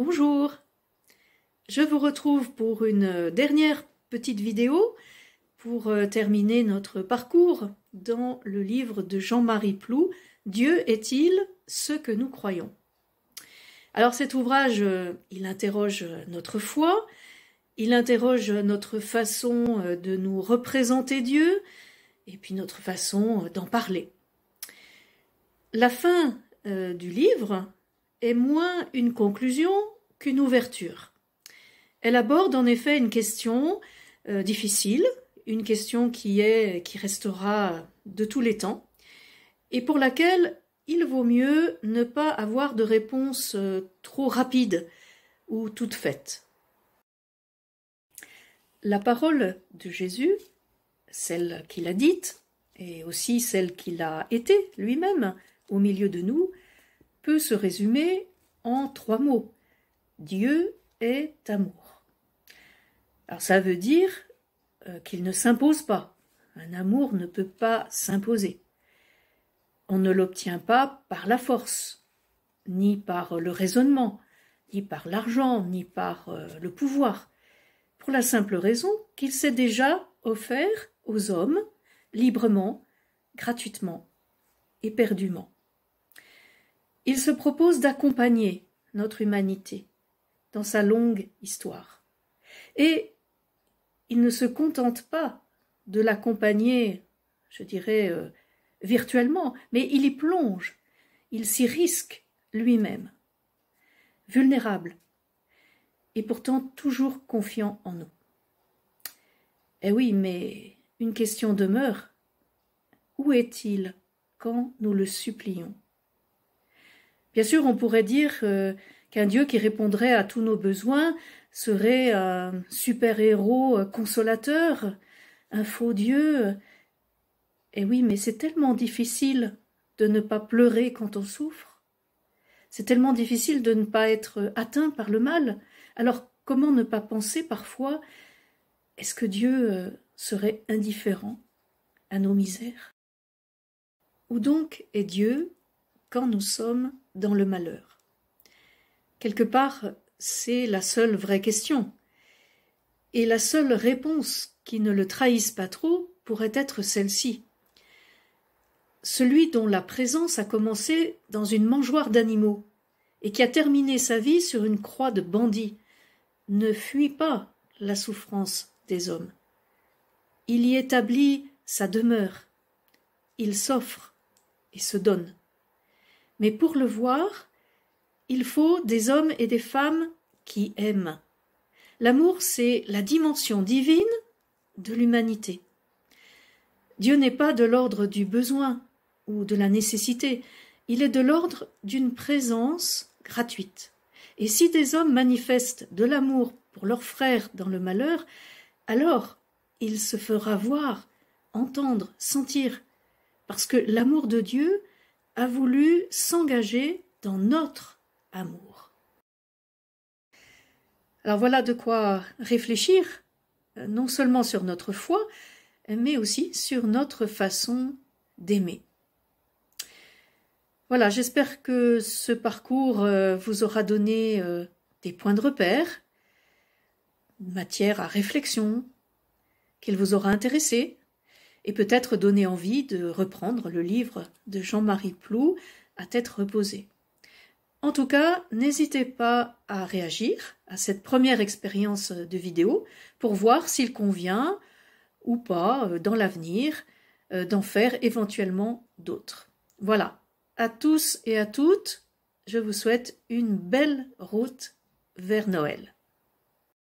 Bonjour, je vous retrouve pour une dernière petite vidéo pour terminer notre parcours dans le livre de Jean-Marie Ploux, « Dieu est-il ce que nous croyons ?» Alors cet ouvrage, il interroge notre foi, il interroge notre façon de nous représenter Dieu et puis notre façon d'en parler. La fin du livre est moins une conclusion qu'une ouverture. Elle aborde en effet une question difficile, une question qui restera de tous les temps, et pour laquelle il vaut mieux ne pas avoir de réponse trop rapide ou toute faite. La parole de Jésus, celle qu'il a dite, et aussi celle qu'il a été lui-même au milieu de nous, peut se résumer en 3 mots. Dieu est amour. Alors ça veut dire qu'il ne s'impose pas. Un amour ne peut pas s'imposer. On ne l'obtient pas par la force, ni par le raisonnement, ni par l'argent, ni par le pouvoir, pour la simple raison qu'il s'est déjà offert aux hommes librement, gratuitement, éperdument. Il se propose d'accompagner notre humanité dans sa longue histoire. Et il ne se contente pas de l'accompagner, je dirais, virtuellement, mais il y plonge, il s'y risque lui-même, vulnérable, et pourtant toujours confiant en nous. Eh oui, mais une question demeure. Où est-il quand nous le supplions ? Bien sûr, on pourrait dire qu'un Dieu qui répondrait à tous nos besoins serait un super-héros consolateur, un faux Dieu. Eh oui, mais c'est tellement difficile de ne pas pleurer quand on souffre. C'est tellement difficile de ne pas être atteint par le mal. Alors, comment ne pas penser parfois, est-ce que Dieu serait indifférent à nos misères ? Où donc est Dieu quand nous sommes dans le malheur? Quelque part, c'est la seule vraie question. Et la seule réponse qui ne le trahisse pas trop pourrait être celle-ci. Celui dont la présence a commencé dans une mangeoire d'animaux et qui a terminé sa vie sur une croix de bandit ne fuit pas la souffrance des hommes. Il y établit sa demeure. Il s'offre et se donne. Mais pour le voir, il faut des hommes et des femmes qui aiment. L'amour, c'est la dimension divine de l'humanité. Dieu n'est pas de l'ordre du besoin ou de la nécessité, il est de l'ordre d'une présence gratuite. Et si des hommes manifestent de l'amour pour leurs frères dans le malheur, alors il se fera voir, entendre, sentir, parce que l'amour de Dieu a voulu s'engager dans notre amour. Alors voilà de quoi réfléchir, non seulement sur notre foi, mais aussi sur notre façon d'aimer. Voilà, j'espère que ce parcours vous aura donné des points de repère, matière à réflexion, qu'il vous aura intéressé, et peut-être donner envie de reprendre le livre de Jean-Marie Ploux à tête reposée. En tout cas, n'hésitez pas à réagir à cette première expérience de vidéo pour voir s'il convient ou pas dans l'avenir d'en faire éventuellement d'autres. Voilà, à tous et à toutes, je vous souhaite une belle route vers Noël.